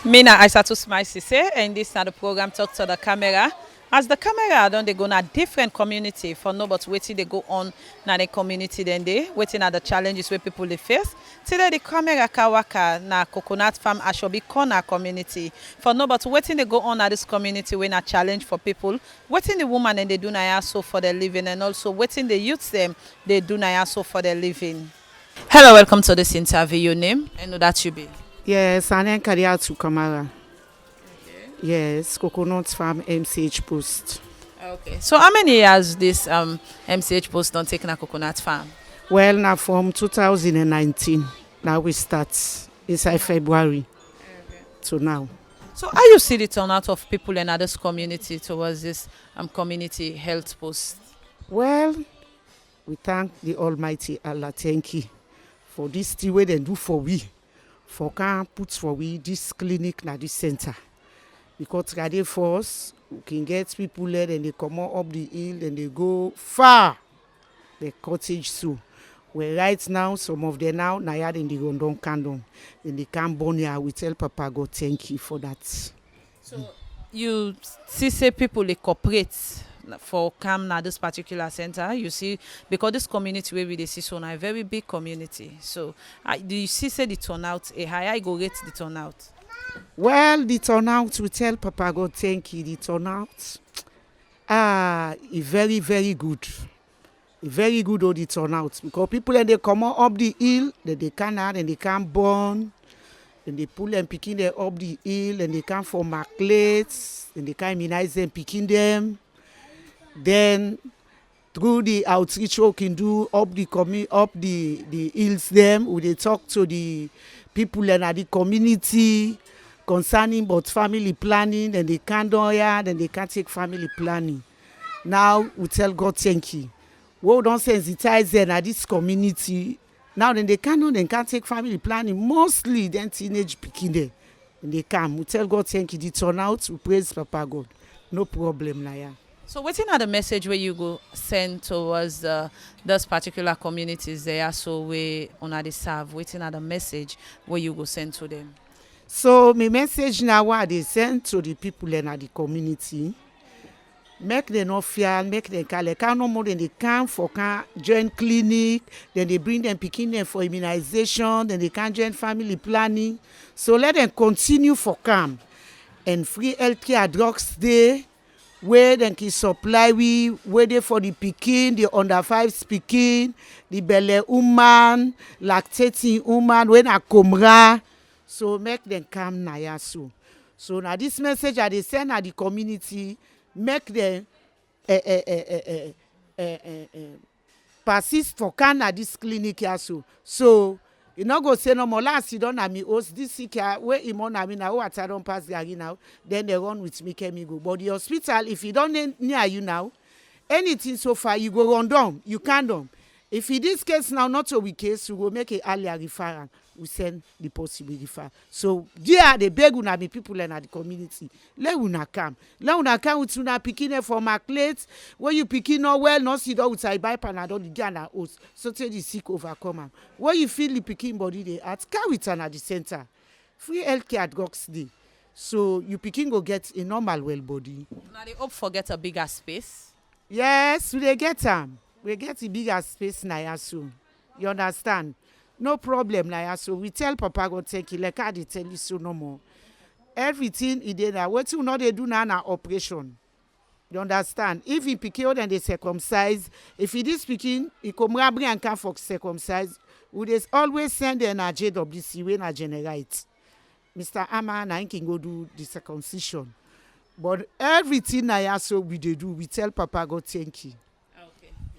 Me na Isatu Smile Sesay, and this na the program Talk to the Camera. As the camera don dey go na different community for know but wetin dey go on na the community dem dey, wetin are the challenges wey people dey face. Today the camera kawaka na coconut farm Ashobi corner community for know but wetin dey go on na this community wey na challenge for people, wetin the woman dem dey do na so for their living and also wetin the youths dem dey do na so for their living. Hello, welcome to this interview. Your name and know that you be. Yes, Isatu Kamara. Yes, Coconut Farm MCH Post. Okay. So how many years this MCH Post don't take na Coconut Farm? Well, now from 2019, now we start. It's like February to now. So how you see the turnout of people in this community towards this community health post? Well, we thank the Almighty Allah. Thank you for this thing way they do for we. For can put for we this clinic na this center. Because ready for us, we can get people there and they come up the hill and they go far. The cottage so. Where right now, some of them now, Nayad in the Rondon Candon. And they can't burn here. We tell Papa God thank you for that. So you see say people they cooperate for come na this particular center. You see, because this community where we see so now a very big community. So do you see say the turnout a higher go rate the turnout? Well, the turnout, we tell Papa God thank you. The turnout, is very, very good. Very good all the turnout. Because people and they come up the hill, they can add and they can burn, and they pull them picking them up the hill, and they can form maculates, and they can immunize them picking them. Then through the outreach we can do up the hills them, we they talk to the people in the community concerning about family planning, and they can't do it, and they can't take family planning. Now we tell God thank you. We don't sensitize them at this community. Now then they can't take family planning. Mostly then teenage picking them. And they come. We tell God thank you. The turnout, we praise Papa God. No problem now. Yeah. So what are the message where you go send towards those particular communities there so we on the serve? What are the message where you go send to them? So my message now what they send to the people in the community. Make them not fear, make them can no more than they can for can join clinic, then they bring them picking them for immunization, then they can join family planning. So let them continue for camp and free healthcare drugs there. Where they can supply where they for the picking, the under 5 picking, the belly woman, lactating woman, when a comra. So make them come na so. So now this message I they send at the community, make them persist for can at this clinic so. So you not go say no more last you don't have me host this sick where imon I mean now what I don't pass gagi now, then they run with me can me go. But the hospital, if you don't near you now, anything so far you go run down, you can't down. If in this case now not so we case, we will make a earlier referral. We send the possible referral. So there they beg una be people in the community. Let una come. Let una come with una picking for my plates. When you picking no well, no see that with I buy panadol the Ghana host. So tell the sick overcome am. When you feel the picking body they at come with at the center. Free healthcare drugs day. So you picking go get a normal well body. Now they hope forget a bigger space. Yes, we they get them. We get a bigger space now soon. You understand? No problem now. So we tell Papa God thank you. Like I they tell you so no more. Everything he did now. What you know they do now na operation. You understand? If he pick you then they circumcise. If he is speaking, he come bring and come for circumcise. We just always send them a JWC when a generate. Mr. Ama na can go do the circumcision. But everything now so we they do. We tell Papa God thank you.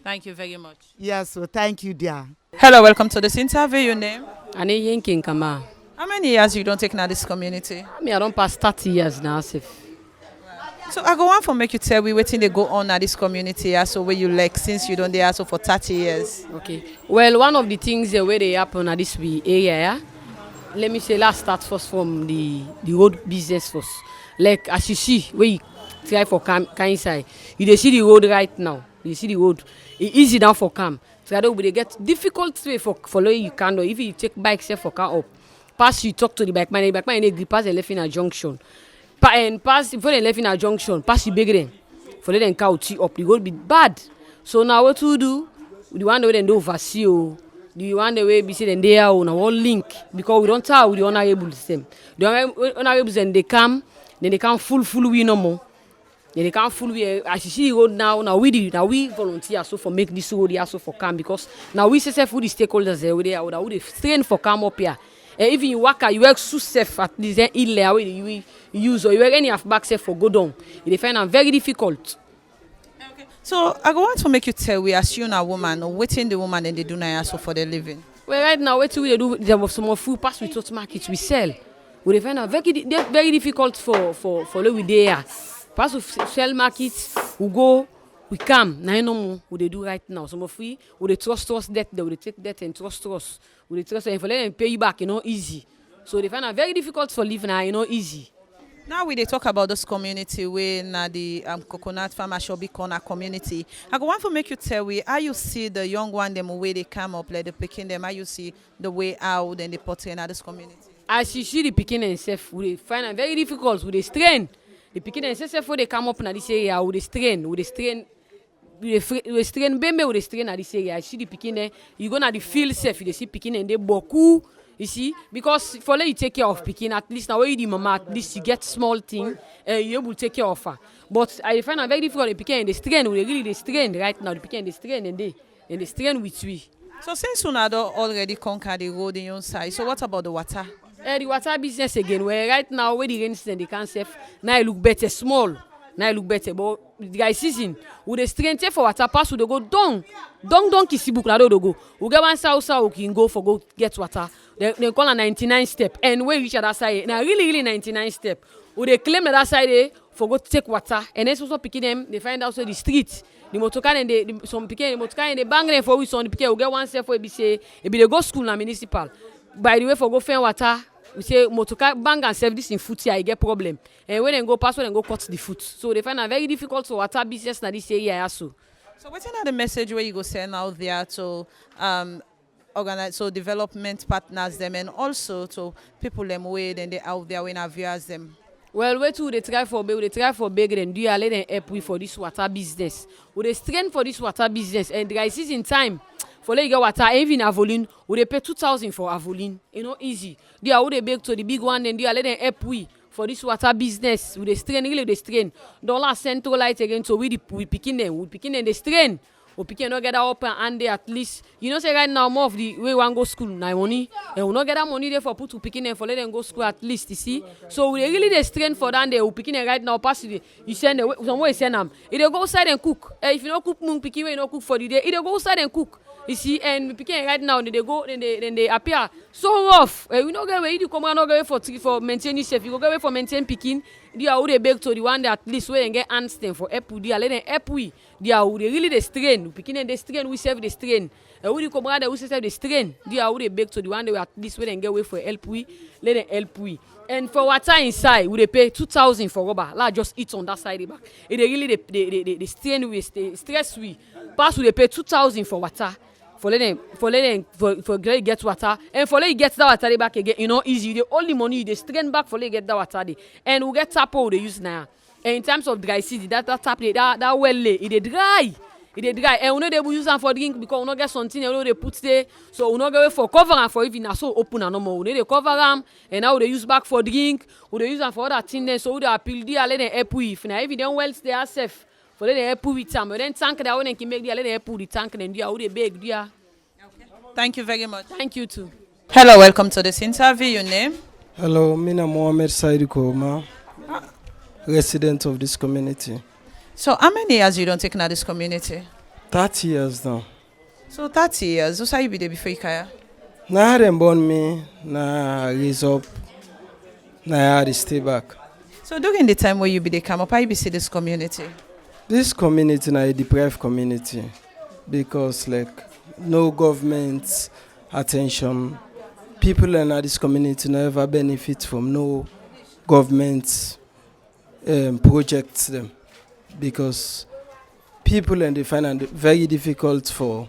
Thank you very much. Yes, so thank you, dear. Hello, welcome to this interview. Your name? Ane Yenkin Kama. How many years you don't take now this community? I don't pass 30 years now, Sif. So I go on for make you tell we waiting they go on at this community so where you like since you don't there so for 30 years. Okay. Well, one of the things where they happen at this area, let me say let's start first from the road business first. Like as you see where you try for inside, you see the road right now. You see the road. It's easy down for cam. So that they get difficult way for following you can do. If you take bikes here for car up, pass you talk to the bike man dey gree pass the left in a junction. And pass before they left in a junction, pass the big then. For let them cow tea up, the road be bad. So now what to do? The one way they do oversee, the one way be say then they are on our link because we don't tell the honorable them. The honorables then they come full we no more. Then they come full we as you see the road now we volunteer so for make this road here so for come because now we say for the stakeholders there we train for come up here. Even you work so safe at least illegal way you use or you work any half back safe for go down. You find it very difficult. Okay. So I go want to make you tell we as you a woman or waiting the woman and they do now so for their living. Well, right now what we do there was some food pass we to market we sell. We find it very difficult for we there. Pass we sell markets we go. We come, now no more. What they do right now? Some of we trust debt, they will take debt and trust us. We trust and for let them pay you back, easy. So they find it very difficult for living now, easy. Now we they talk about this community where na the coconut farm Ashobi corner community. I go want to make you tell we how you see the young one them way they come up like the picking them, how you see the way out and the portraying of this community. As you see the picking and self, we find it very difficult with the strain. The picking and self before they come up in this area with the strain. We strain bembe with the strain at this area. I see the picking there. You go na the field safe. You see picking and they boku. You see, because for let you take care of picking, at least now where you the mama, at least you get small thing, you able to take care of her. But I find it very difficult. The picking and the strain, we really the strain right now. The picking and the strain and the strain with we. So since Unado already conquered the road in your side, so what about the water? The water business again. Where right now where the rain season they can't save. Now it look better small. Now it look better, but the guy season with the strength for water pass we go down kisibook na do go. We get one south we can go for go get water. They call a 99 step and we reach that side. Now really 99 step. We they claim that side for go take water and then also picking them. They find out so the street. The motorcar and some picking the motorcar and they bang them for we so the picking we get one step where be say it be they go school na municipal. By the way for go find water. We say motorcar bang and serve this in foot here, I get problem. And when they go pass, when they go cut the foot. So they find it very difficult to water business na this area also. So what's another message where you go send out there to organize so development partners them and also to people them way then they out there when viewers them? Well, where too they try for bigger and do you let them help we for this water business. We they strength for this water business and dry season time. For let you get water, even Avolin, would they pay 2,000 for Avolin? Easy. They are would they beg to the big one, and they are let them help we for this water business. With the strain, really the strain. Dollar central light again, so we picking them, the strain. We picking not get that up and they at least, say right now more of the way one go school now money, and we not get that money there for put to picking them for let them go school at least. You see, so we really the strain for that they we picking them right now. Pass the you send them somewhere send them. If they go outside and cook, if you don't cook, picking way you don't cook for the day. If they go outside and cook. You see, and picking right now, then they appear so rough. We don't get away. You come and go for maintaining safe. You go away for maintain picking. They are they beg to the one that at least we get answer for help. They are letting help we. They are really the strain. Picking and the strain we save the strain. We come around we save the strain. They are they beg to the one that at least we get away for help we. Let them help we. And for water inside, we they pay 2,000 for rubber. Like just eat on that side back. It really the strain we stress we. Pass we they pay 2,000 for water. For get water and for let you get that water back again, easy. The only money they strain back for let you get that water day. And we get tap they use now. And in terms of dry season, that tap that well lay, it dry. And we know they will use them for drink because we not get something they put there. So we not go for cover and for even so open and no more. We need to cover them and now they use back for drink. We they use them for other things. So we appeal there let them help if now if them wells they are safe. For let them help with them. But then tank that one can make the let them help with the tank and do how they beg there. Thank you very much. Thank you too. Hello, welcome to this interview. Your name? Hello, Mina Mohamed Saidukoma, resident of this community. So how many years you don't take now this community? 30 years now. So 30 years. What's how you be there before you kaya? Na them born me, na raise up, na I stay back. So during the time where you be there come up, how you be see this community? This community na a deprived community because like no government attention. People in this community never benefit from no government projects them because people and they find it very difficult for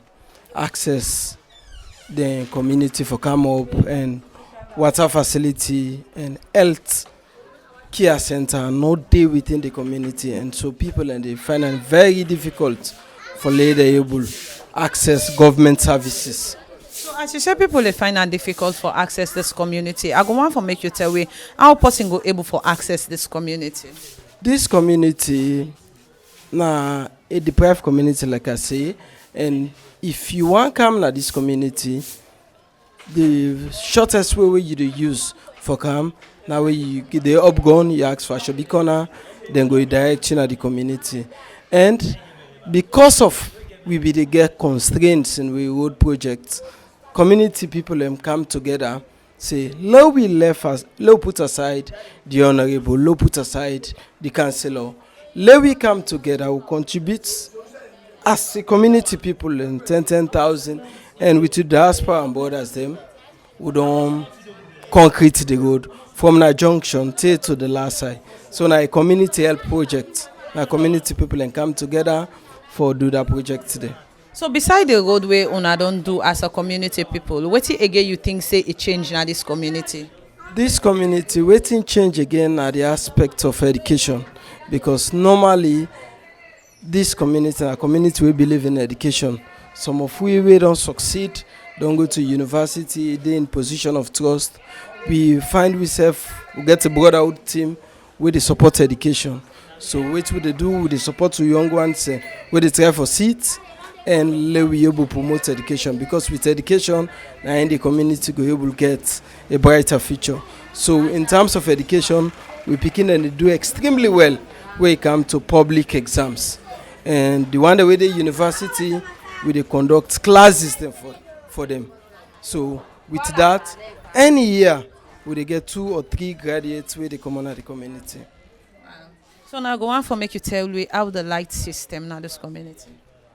access the community for come up and water facility and health care center no dey within the community, and so people and they find it very difficult for later able access government services. So as you say, people they find it difficult for access this community. I go want to make you tell me how person go able for access this community. This community na a deprived community, like I say, and if you want come na this community, the shortest way you dey use for come now where you get the upgun, you ask for Ashobi corner, then go direct you the community. And because of we be dey get constraints in we road projects, community people come together, say low we left us, low put aside the honorable, low put aside the councillor. Let we come together, we contribute as a community people in 10,000, and with the diaspora and borders them, we don't concrete the road from the junction to the last side. So now a community help project, now community people and come together for do that project today. So beside the roadway una don't do as a community people, what again you think say it change in this community? This community waiting change again at the aspect of education, because normally this community, a community we believe in education. Some of we don't succeed, don't go to university, they in position of trust. We find ourselves, we get a brotherhood team with the support education. So what we do with the support to young ones, with the try for seats, and let we able promote education, because with education, in the community go able get a brighter future. So in terms of education, we begin and do extremely well when it comes to public exams. And the one that with the university, we they conduct classes for them. So with that, any year we they get 2 or 3 graduates where they come on at the community. So now go on for make you tell me how the light system now this community.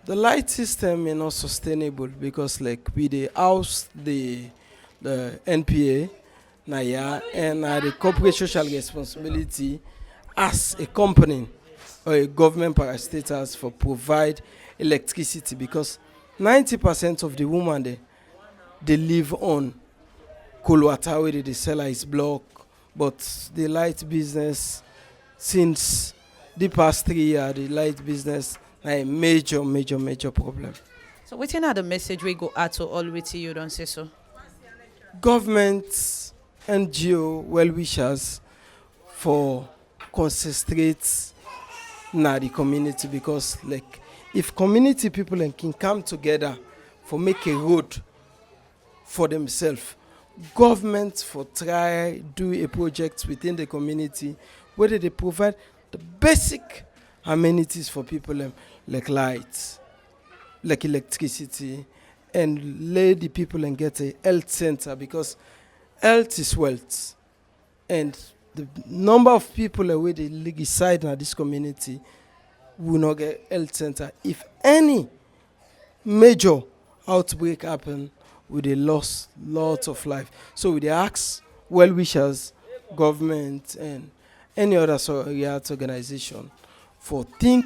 The light system is not sustainable, because like we they house the NPA now, and the corporate social responsibility as a company or a government parastatals for provide electricity, because 90% of the women they live on coal water where they sell is block, but the light business since the past 3 years, the light business a major problem. So what's are the message we go out to all with you don't say so? Government, NGO, well-wishers for concentrate na the community, because like if community people can come together for make a road for themselves, government for try do a project within the community where they provide the basic amenities for people, like lights, like electricity, and let the people and get a health center, because health is wealth, and the number of people where they reside in this community will not get health center. If any major outbreak happen, we they lost lots of life. So we they ask well-wishers, government, and any other organization for think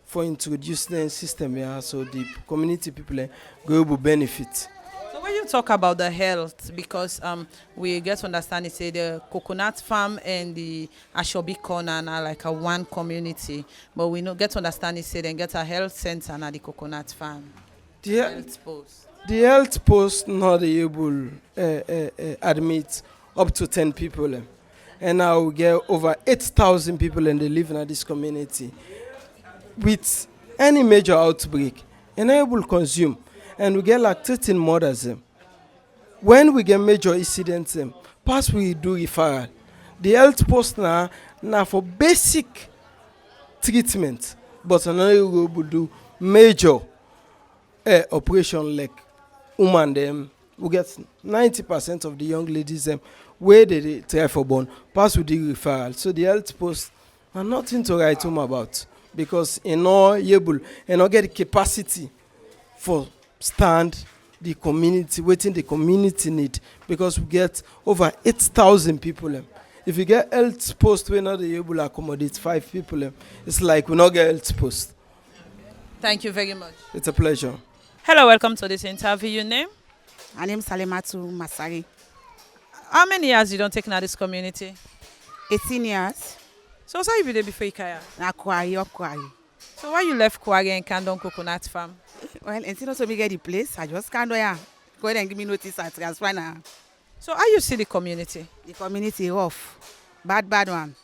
for introducing the system here, so the community people go able benefit. So when you talk about the health, because we get to understand it, say the coconut farm and the Ashobi corner are like a one community, but we no get to understand it, say then get a health center and the coconut farm. The health post not able admit up to 10 people. And now we get over 8,000 people and they live in this community. With any major outbreak, and able consume, and we get like 13 mothers. When we get major incidents, pass we do referral. The health post now for basic treatment, but another we will do major operation like woman them. We get 90% of the young ladies where they try for born, pass with the referral. So the health posts are nothing to write home about, because in all able and not get the capacity for stand the community, waiting the community need, because we get over 8,000 people. If you get health post, we're not able to accommodate 5 people. It's like we not get health post. Thank you very much. It's a pleasure. Hello, welcome to this interview. Your name? My name is Salimatu Masari. How many years you don't take now this community? 18 years. So how you be there before Ikaya? Na Kwayi. So why you left Kwari and Kandon Coconut Farm? Well, until also me get the place, I just can't do ya. Go ahead and give me notice and transfer now. So how you see the community? The community rough. Bad one.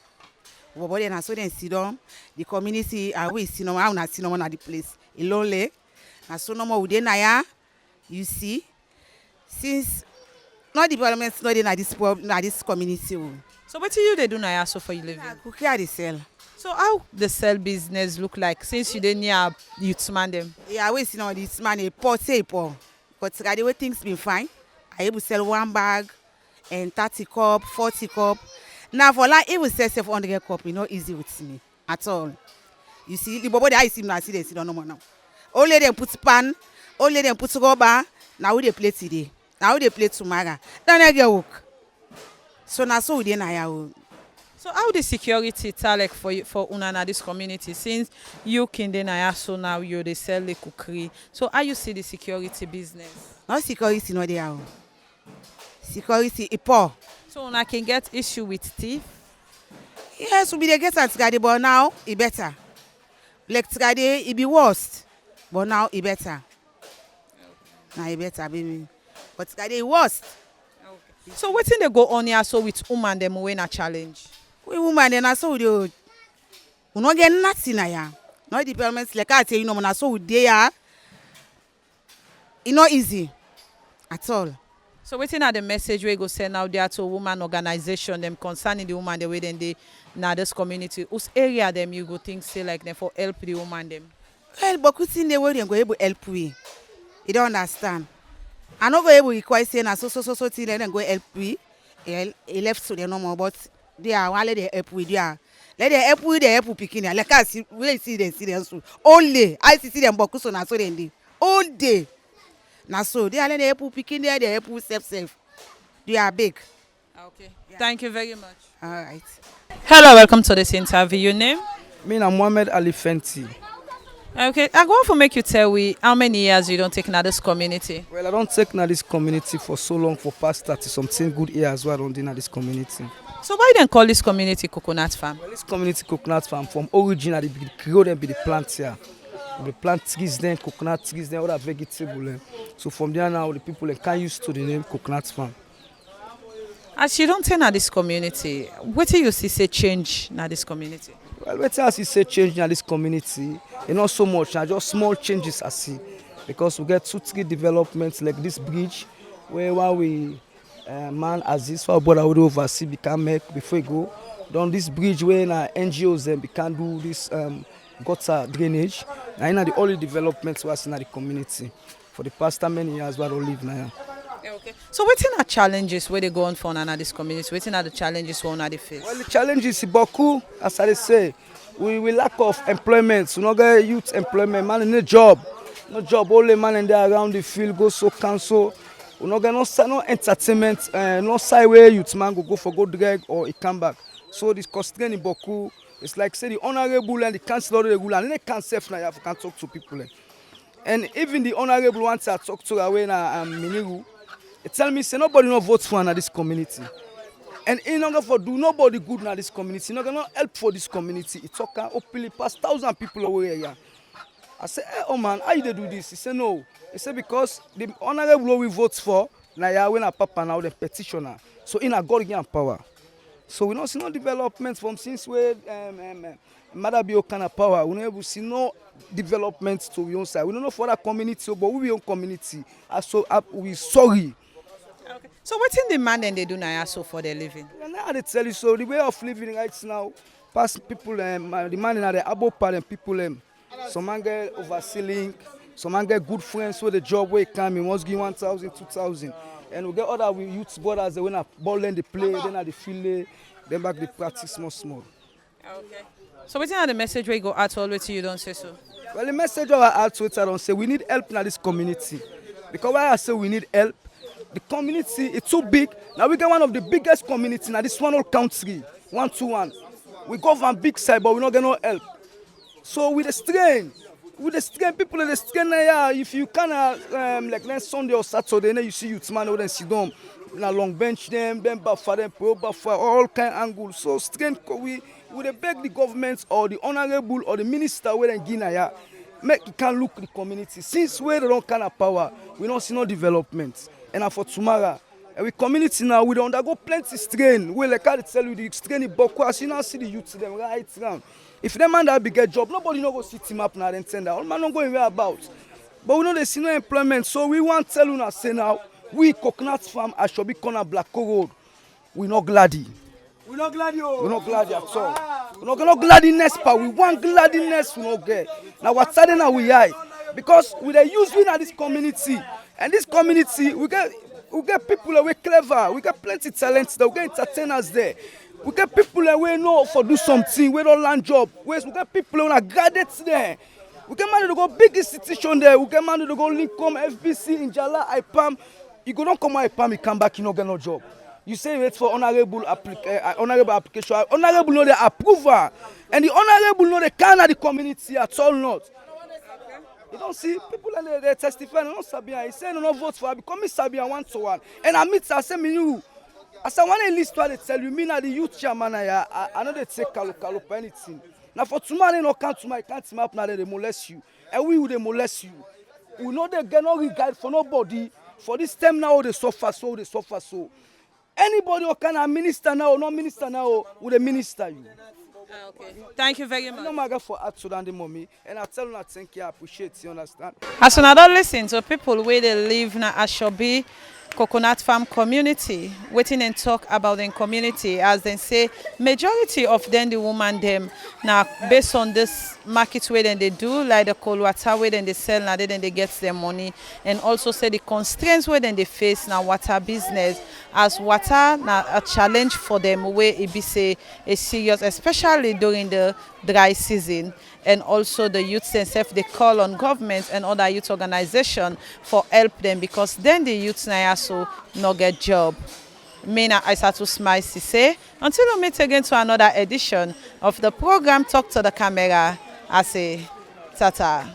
But then I saw them sit down. The community, I will see no more, I will see no more at the place. It lonely. I saw no more within ya. You see, since not development, not in this community. So what do you they do now so for you living? I cook here, they sell. So how the sell business look like since you didn't near youth man them? Yeah, I always see now this man a poor. But the way things been fine, I able sell 1 bag and 30 cup, 40 cup. Now for like it will sell 700 cup, you know, easy with me at all. You see, the body I see now, see they see no more now. Only them put pan, only them put rubber. Now we they play today. Now we they play tomorrow. Then I get work. So now so we dey now. So how the security tell like for you for Unana this community since you can then so now you they sell the cookery. So how you see the security business? No security no there. Security is poor. So Una can get issue with thief? Yes, we be dey get at but now it better. Like today it be worst, but now it better. Now it better, baby. But today it worst. Okay. So what thing they go on here so with woman them win a challenge? We woman then I saw we not get nothing now. No developments like I tell you no man I saw we there. It's not easy at all. So waiting at the message we go send out there to woman organization them concerning the woman the way then they now this community. Whose area them you go think say like them for help the woman them? Well, but who's in the way they go able help we? You don't understand. I not go able require saying so till then go help we. He left to the normal but they are one let they help with there. Let them help with the help picking. Like I see we see them so only I see them but so na so then dey all day. Now so they are let the help picking there they help self. They are big. Okay. Yeah. Thank you very much. All right. Hello, welcome to this interview. Your name? Me na Mohammed Ali Fenti. Okay, I want to make you tell we how many years you don't take now this community. Well, I don't take now this community for so long, for past 30 something good years where I don't do now this community. So why then call this community Coconut Farm? Well, this community coconut farm from originally the grow them be the plant here. We plant trees then, coconut trees then, other vegetable. So from there now the people can use to the name coconut farm. As you don't take now this community, what do you see say change now this community? Well, what else you say change in this community? Not so much, now just small changes I see. Because we get 2-3 developments like this bridge, where while we man as this for brother would oversee we can make before we go. Down this bridge where NGOs then we can do this gutter drainage. And in the only developments we are seeing in the community for the past many years where we live now. Okay. So what are the challenges where they go on for now this community? What are the challenges we they face? Well, the challenges is beaucoup, as I say. We lack of employment. We not get youth employment. Man, no job. No job. Only man in there around the field go so cancel. We not get no entertainment. No side where youth man go for go drag or he come back. So this constraint in beaucoup. It's like say the honorable and the councillor regular and they can't self now you can talk to people. And even the honorable ones I talk to away na Miniru. It tell me say nobody no vote for this community. And in order for do nobody good in this community, not gonna help for this community. It talk openly past 1,000 people away here. I say, hey, oh man, how you do this? He said no. He said because the honorable we vote for, now you when a papa now the petitioner. So in a God given power. So we don't see no development from since where Mother be kind of power. We never see no development to your own side. We don't know for that community, but we own community. So we sorry. Okay. So what's in the man then they do now so for their living? Yeah, now they tell you so the way of living right now, past people the man in the above parent people some man get overseeing, some man get good friends so the job where come in must give 1,000, 2,000. And we get other youth brothers they when a ball then they play, then at the field, then back they practice small. Okay. So what's in the message where you go out all the way to you don't say so? Well the message of our out I don't say we need help in this community. Because why I say we need help, the community is too big. Now we get one of the biggest communities in this one whole country, 121. We go from big side, but we not get no help. So with the strain people in the strain, yeah, if you can like next Sunday or Saturday, then you see youth man, then sit down, na long bench them, then buffer them, pro buffer, all kind angles. So strange we would beg the government or the honorable or the minister where in Guinea, make it can look the community. Since we don't kind of power, we don't see no development. And for tomorrow, and we community now, we don't undergo plenty strain. We like I tell you the strain in Bokwas, you now see the youth them right around. If them man that big a job, nobody no go sit him up now and tender. All man don't go anywhere about. But we know they see no employment, so we want to tell you now say now, we coconut farm Ashobi corner Black Road. We not gladdy. We not gladdy. We not gladdy at all. We not gladdiness, but we want gladdiness. We not get. Now what's that now we are? Because we they use we in this community, and this community we get people that we clever. We got plenty talents. That we get entertainers there. We get people that we know for do something. We don't land job. We get people that are graduates there. We get money to go big institution there. We get money to go Lincoln, FBC, Injala, IPAM. You go don't come out IPAM, you come back, you don't get no job. You say wait for honorable application. Honorable know the approval. And the honorable know the kind of the community at all not. You don't see people and they testify, they don't Sabia. He said no vote for her because me Sabia 1-to-1. And I meet I say me you. I said when they list what they tell you, me na the youth chairman I know they take calo for anything. Now for tomorrow they no come to my can't team up now they molest you. And we will they molest you. We know they get no regard for nobody. For this time now they suffer so. Anybody who can minister now or not minister now will they minister you. Okay. Thank you very much. No matter for art to the mommy, and I tell you I thank you, I appreciate you, understand. As una don listen to people where they live na Ashobi coconut farm community, waiting and talk about the community, as they say majority of them the woman them now based on this market way then they do like the cold water way then they sell now then they get their money, and also say the constraints where then they face now water business, as water now a challenge for them where it be say a serious, especially during the dry season. And also the youth themselves, they call on government and other youth organizations for help them, because then the youth now also not get job. Me na Isatu Smile Sesay. Until we meet again to another edition of the program Talk to the Camera, I say tata.